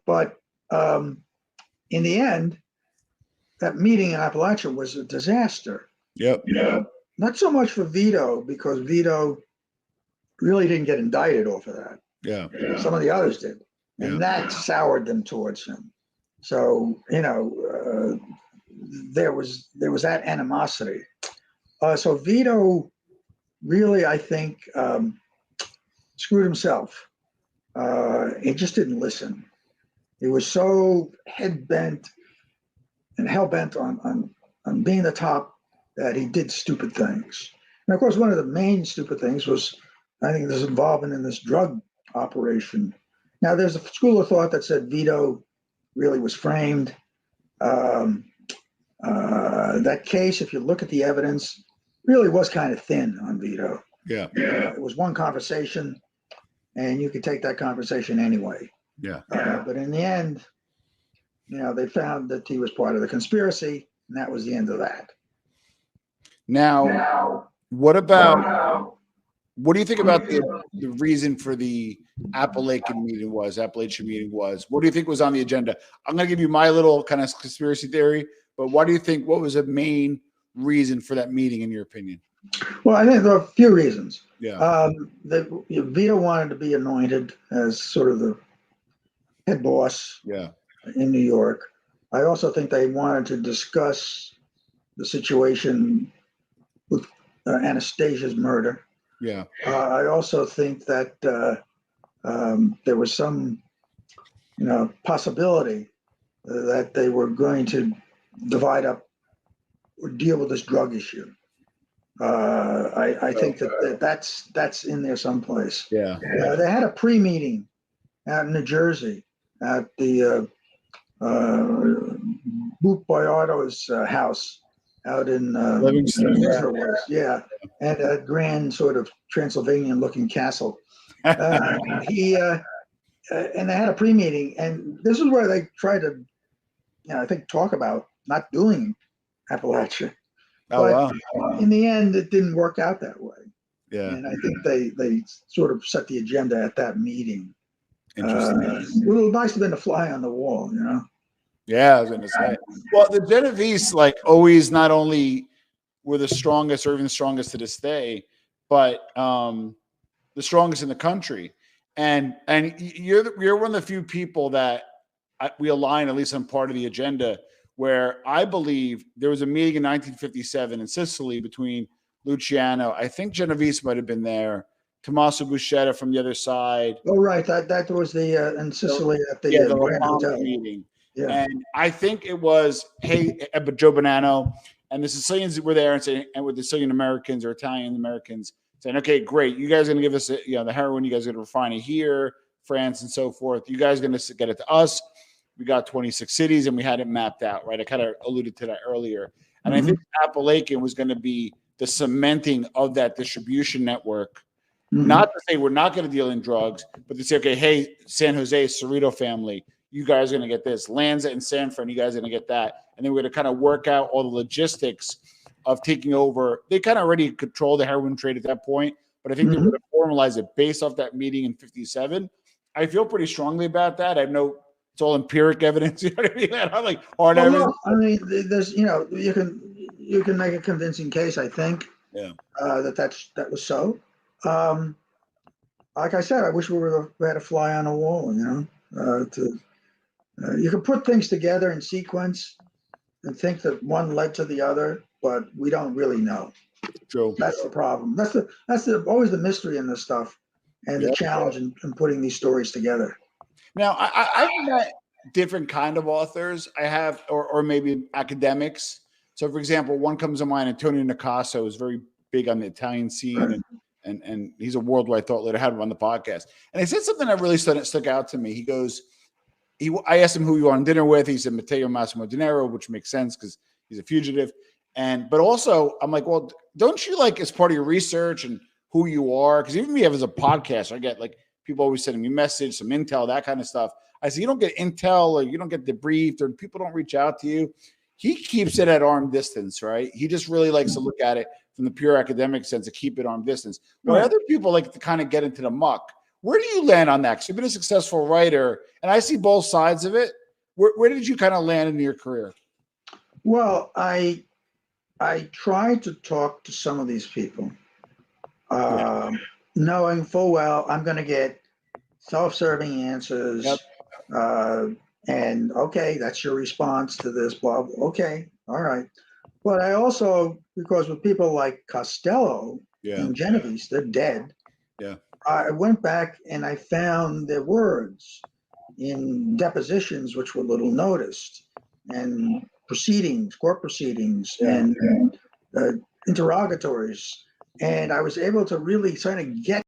But in the end, that meeting in Apalachin was a disaster. Yep. Not so much for Vito, because Vito really didn't get indicted off of that. Yeah. Some of the others did. And that soured them towards him. So, there was that animosity. So Vito really, I think, screwed himself. He just didn't listen. He was so head-bent and hell-bent on being the top that he did stupid things. And of course, one of the main stupid things was, I think, this involvement in this drug operation. Now, there's a school of thought that said Vito really was framed. That case, if you look at the evidence, really was kind of thin on Vito. Yeah. It was one conversation, and you could take that conversation anyway. Yeah. But in the end, they found that he was part of the conspiracy, and that was the end of that. Now, what do you think about the reason for the Apalachin meeting was? What do you think was on the agenda? I'm going to give you my little kind of conspiracy theory, but what was the main reason for that meeting, in your opinion? Well, I think there are a few reasons. Yeah. Vito wanted to be anointed as sort of the head boss. Yeah. In New York. I also think they wanted to discuss the situation with Anastasia's murder. Yeah. I also think that there was some, possibility that they were going to divide up or deal with this drug issue. I think that's in there someplace. Yeah. They had a pre-meeting out in New Jersey at the Boot Boyardo's house out in Livingston. Yeah, and a grand sort of Transylvanian-looking castle. And they had a pre-meeting, and this is where they tried to, I think, talk about not doing Appalachia. But in the end, it didn't work out that way. Yeah. And I think they sort of set the agenda at that meeting. Interesting. It would have nice to have been a fly on the wall, Yeah, I was going to say. Well, the Genovese, always not only were the strongest or even the strongest to this day, but the strongest in the country. And you're one of the few people that we align, at least on part of the agenda, where I believe there was a meeting in 1957 in Sicily between Luciano, I think Genovese might have been there, Tommaso Buscetta from the other side. Oh, right. That was the in Sicily at the Grand Hotel meeting. Yeah. And I think it was, Joe Bonanno and the Sicilians were there and with the Sicilian Americans or Italian Americans saying, okay, great. You guys are going to give us, the heroin. You guys are going to refine it here, France and so forth. You guys are going to get it to us. We got 26 cities and we had it mapped out, right? I kind of alluded to that earlier. And I think Apalachin was going to be the cementing of that distribution network. Not to say we're not going to deal in drugs, but to say, okay, hey, San Jose, Cerrito family, you guys are going to get this. Lanza and San Fran, you guys are going to get that. And then we're going to kind of work out all the logistics of taking over. They kind of already control the heroin trade at that point, but I think they're going to formalize it based off that meeting in 57. I feel pretty strongly about that. I know it's all empiric evidence. You know what I mean? I'm like hard evidence. I mean, there's, you can make a convincing case, I think. Yeah. That was so. Like I said, I wish we had a fly on the wall, you can put things together in sequence and think that one led to the other, but we don't really know. True. That's the problem. That's always the mystery in this stuff, and the challenge in putting these stories together. Now, I've met different kind of authors. I have, or maybe academics. So, for example, one comes to mind, Antonio Nicasso is very big on the Italian scene, and he's a worldwide thought leader. I had him on the podcast, and he said something that really stuck out to me. He goes, I asked him who you were on dinner with. He said Matteo Massimo Denaro, which makes sense because he's a fugitive. But also, I'm like, well, don't you as part of your research and who you are? Because even me as a podcast, I get people always sending me message, some intel, that kind of stuff. I said, you don't get intel or you don't get debriefed or people don't reach out to you. He keeps it at arm distance, right? He just really likes to look at it from the pure academic sense to keep it arm distance. Where other people like to kind of get into the muck, Where do you land on that? Because you've been a successful writer, and I see both sides of it. Where did you kind of land in your career? Well, I tried to talk to some of these people, knowing full well I'm going to get self-serving answers. Yep. And okay, that's your response to this, blah, blah. Okay, all right. But I also, because with people like Costello and Genovese, they're dead. Yeah. I went back and I found their words in depositions, which were little noticed, and proceedings, court proceedings, and interrogatories. And I was able to really sort of get